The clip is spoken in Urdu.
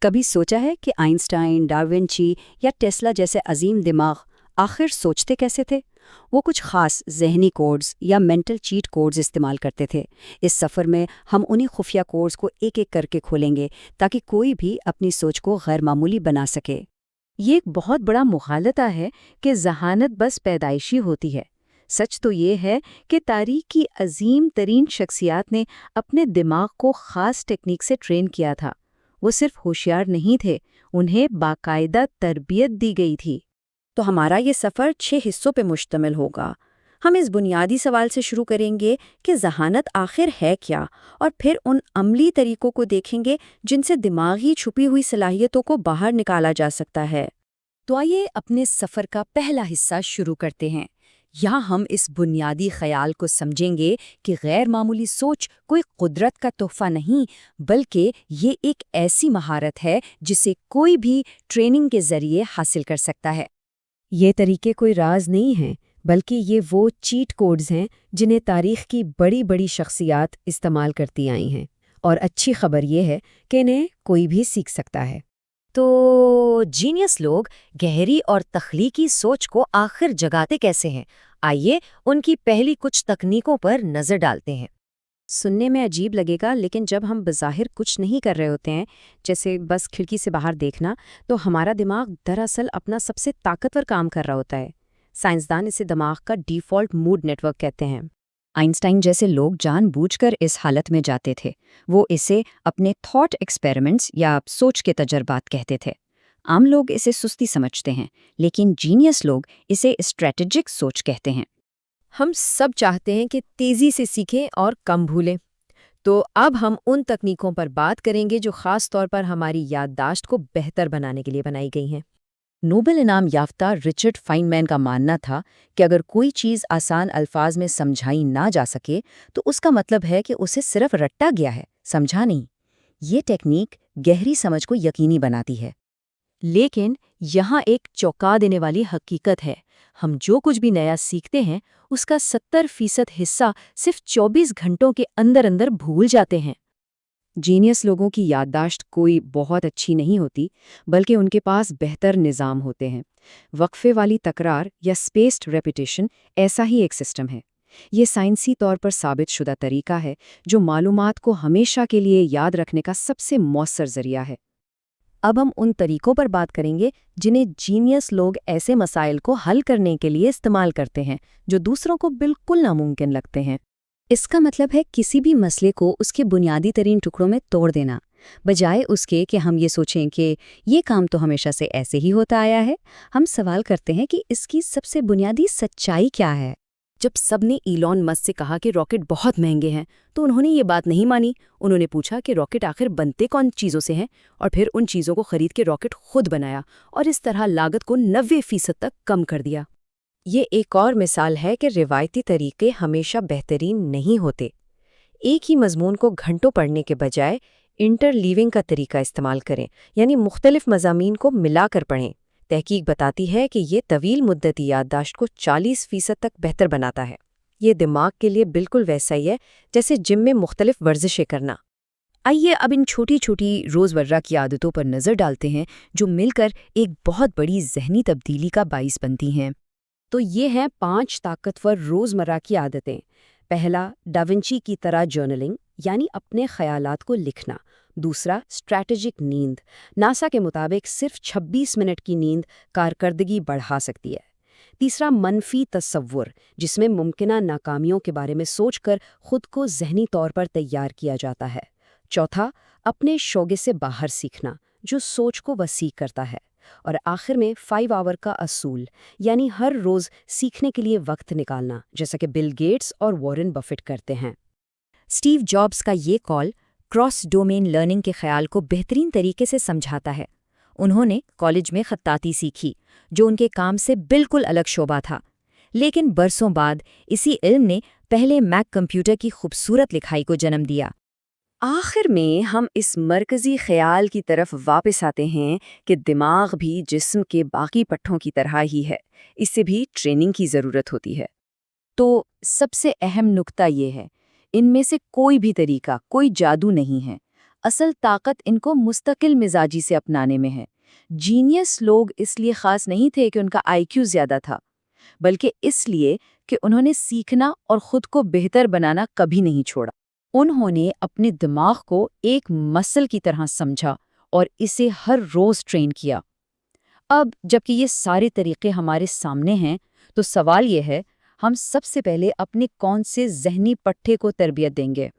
کبھی سوچا ہے کہ آئنسٹائن، ڈاروینچی یا ٹیسلا جیسے عظیم دماغ آخر سوچتے کیسے تھے؟ وہ کچھ خاص ذہنی کوڈز یا مینٹل چیٹ کوڈز استعمال کرتے تھے۔ اس سفر میں ہم انہی خفیہ کوڈز کو ایک ایک کر کے کھولیں گے تاکہ کوئی بھی اپنی سوچ کو غیر معمولی بنا سکے۔ یہ ایک بہت بڑا مغالطہ ہے کہ ذہانت بس پیدائشی ہوتی ہے۔ سچ تو یہ ہے کہ تاریخ کی عظیم ترین شخصیات نے اپنے دماغ کو خاص ٹیکنیک سے ٹرین کیا تھا۔ وہ صرف ہوشیار نہیں تھے، انہیں باقاعدہ تربیت دی گئی تھی۔ تو ہمارا یہ سفر 6 حصوں پہ مشتمل ہوگا۔ ہم اس بنیادی سوال سے شروع کریں گے کہ ذہانت آخر ہے کیا، اور پھر ان عملی طریقوں کو دیکھیں گے جن سے دماغی چھپی ہوئی صلاحیتوں کو باہر نکالا جا سکتا ہے۔ تو آئیے اپنے سفر کا پہلا حصہ شروع کرتے ہیں۔ یہاں ہم اس بنیادی خیال کو سمجھیں گے کہ غیر معمولی سوچ کوئی قدرت کا تحفہ نہیں، بلکہ یہ ایک ایسی مہارت ہے جسے کوئی بھی ٹریننگ کے ذریعے حاصل کر سکتا ہے۔ یہ طریقے کوئی راز نہیں ہیں، بلکہ یہ وہ چیٹ کوڈز ہیں جنہیں تاریخ کی بڑی بڑی شخصیات استعمال کرتی آئی ہیں، اور اچھی خبر یہ ہے کہ انہیں کوئی بھی سیکھ سکتا ہے۔ تو جینیس لوگ گہری اور تخلیقی سوچ کو آخر جگاتے کیسے ہیں؟ آئیے ان کی پہلی کچھ تکنیکوں پر نظر ڈالتے ہیں۔ سننے میں عجیب لگے گا، لیکن جب ہم بظاہر کچھ نہیں کر رہے ہوتے ہیں، جیسے بس کھڑکی سے باہر دیکھنا، تو ہمارا دماغ دراصل اپنا سب سے طاقتور کام کر رہا ہوتا ہے۔ سائنسدان اسے دماغ کا ڈیفالٹ موڈ نیٹ ورک کہتے ہیں۔ آئنسٹائن جیسے لوگ جان بوجھ کر اس حالت میں جاتے تھے۔ وہ اسے اپنے تھاٹ ایکسپیریمنٹس یا سوچ کے تجربات کہتے تھے۔ عام لوگ اسے سستی سمجھتے ہیں، لیکن جینیس لوگ اسے اسٹریٹجک سوچ کہتے ہیں۔ ہم سب چاہتے ہیں کہ تیزی سے سیکھیں اور کم بھولیں، تو اب ہم ان تکنیکوں پر بات کریں گے جو خاص طور پر ہماری یادداشت کو بہتر بنانے کے لیے بنائی گئی ہیں۔ نوبل انعام یافتہ رچرڈ فائنمین کا ماننا تھا کہ اگر کوئی چیز آسان الفاظ میں سمجھائی نہ جا سکے تو اس کا مطلب ہے کہ اسے صرف رٹا گیا ہے، سمجھا نہیں۔ یہ ٹیکنیک گہری سمجھ کو یقینی بناتی ہے۔ لیکن یہاں ایک چونکا دینے والی حقیقت ہے، ہم جو کچھ بھی نیا سیکھتے ہیں اس کا 70% حصہ صرف 24 گھنٹوں کے اندر اندر بھول جاتے ہیں۔ جینیس لوگوں کی یادداشت کوئی بہت اچھی نہیں ہوتی، بلکہ ان کے پاس بہتر نظام ہوتے ہیں۔ وقفے والی تکرار یا اسپیسڈ ریپیٹیشن ایسا ہی ایک سسٹم ہے۔ یہ سائنسی طور پر ثابت شدہ طریقہ ہے جو معلومات کو ہمیشہ کے لیے یاد رکھنے کا سب سے مؤثر ذریعہ ہے۔ اب ہم ان طریقوں پر بات کریں گے جنہیں جینیس لوگ ایسے مسائل کو حل کرنے کے لیے استعمال کرتے ہیں جو دوسروں کو بالکل ناممکن لگتے ہیں۔ اس کا مطلب ہے کسی بھی مسئلے کو اس کے بنیادی ترین ٹکڑوں میں توڑ دینا، بجائے اس کے کہ ہم یہ سوچیں کہ یہ کام تو ہمیشہ سے ایسے ہی ہوتا آیا ہے۔ ہم سوال کرتے ہیں کہ اس کی سب سے بنیادی سچائی کیا ہے۔ جب سب نے ایلون مسک سے کہا کہ راکٹ بہت مہنگے ہیں تو انہوں نے یہ بات نہیں مانی۔ انہوں نے پوچھا کہ راکٹ آخر بنتے کون چیزوں سے ہیں، اور پھر ان چیزوں کو خرید کے راکٹ خود بنایا، اور اس طرح لاگت کو 90% تک کم کر دیا۔ یہ ایک اور مثال ہے کہ روایتی طریقے ہمیشہ بہترین نہیں ہوتے۔ ایک ہی مضمون کو گھنٹوں پڑھنے کے بجائے انٹر لیونگ کا طریقہ استعمال کریں، یعنی مختلف مضامین کو ملا کر پڑھیں۔ تحقیق بتاتی ہے کہ یہ طویل مدتی یادداشت کو 40% تک بہتر بناتا ہے۔ یہ دماغ کے لیے بالکل ویسا ہی ہے جیسے جم میں مختلف ورزشیں کرنا۔ آئیے اب ان چھوٹی چھوٹی روزمرہ کی عادتوں پر نظر ڈالتے ہیں جو مل کر ایک بہت بڑی ذہنی تبدیلی کا باعث بنتی ہیں۔ تو یہ ہیں 5 طاقتور روزمرہ کی عادتیں۔ پہلا، ڈاونچی کی طرح جرنلنگ، یعنی اپنے خیالات کو لکھنا۔ دوسرا، اسٹریٹجک نیند۔ ناسا کے مطابق صرف 26 منٹ کی نیند کارکردگی بڑھا سکتی ہے۔ تیسرا، منفی تصور، جس میں ممکنہ ناکامیوں کے بارے میں سوچ کر خود کو ذہنی طور پر تیار کیا جاتا ہے۔ چوتھا، اپنے شوگے سے باہر سیکھنا، جو سوچ کو وسیع کرتا ہے۔ اور آخر میں 5 آور کا اصول، یعنی ہر روز سیکھنے کے لیے وقت نکالنا، جیسا کہ بل گیٹس اور وارن بفٹ کرتے ہیں۔ اسٹیو جابز کا یہ کال کراس ڈومین لرننگ کے خیال کو بہترین طریقے سے سمجھاتا ہے۔ انہوں نے کالج میں خطاطی سیکھی، جو ان کے کام سے بالکل الگ شعبہ تھا، لیکن برسوں بعد اسی علم نے پہلے میک کمپیوٹر کی خوبصورت لکھائی کو جنم دیا۔ آخر میں ہم اس مرکزی خیال کی طرف واپس آتے ہیں کہ دماغ بھی جسم کے باقی پٹھوں کی طرح ہی ہے، اس سے بھی ٹریننگ کی ضرورت ہوتی ہے۔ تو سب سے اہم نکتہ یہ ہے، ان میں سے کوئی بھی طریقہ کوئی جادو نہیں ہے۔ اصل طاقت ان کو مستقل مزاجی سے اپنانے میں ہے۔ جینیس لوگ اس لیے خاص نہیں تھے کہ ان کا آئی کیو زیادہ تھا، بلکہ اس لیے کہ انہوں نے سیکھنا اور خود کو بہتر بنانا کبھی نہیں چھوڑا۔ انہوں نے اپنے دماغ کو ایک مسل کی طرح سمجھا اور اسے ہر روز ٹرین کیا۔ اب جبکہ یہ سارے طریقے ہمارے سامنے ہیں تو سوال یہ ہے، ہم سب سے پہلے اپنے کون سے ذہنی پٹھے کو تربیت دیں گے؟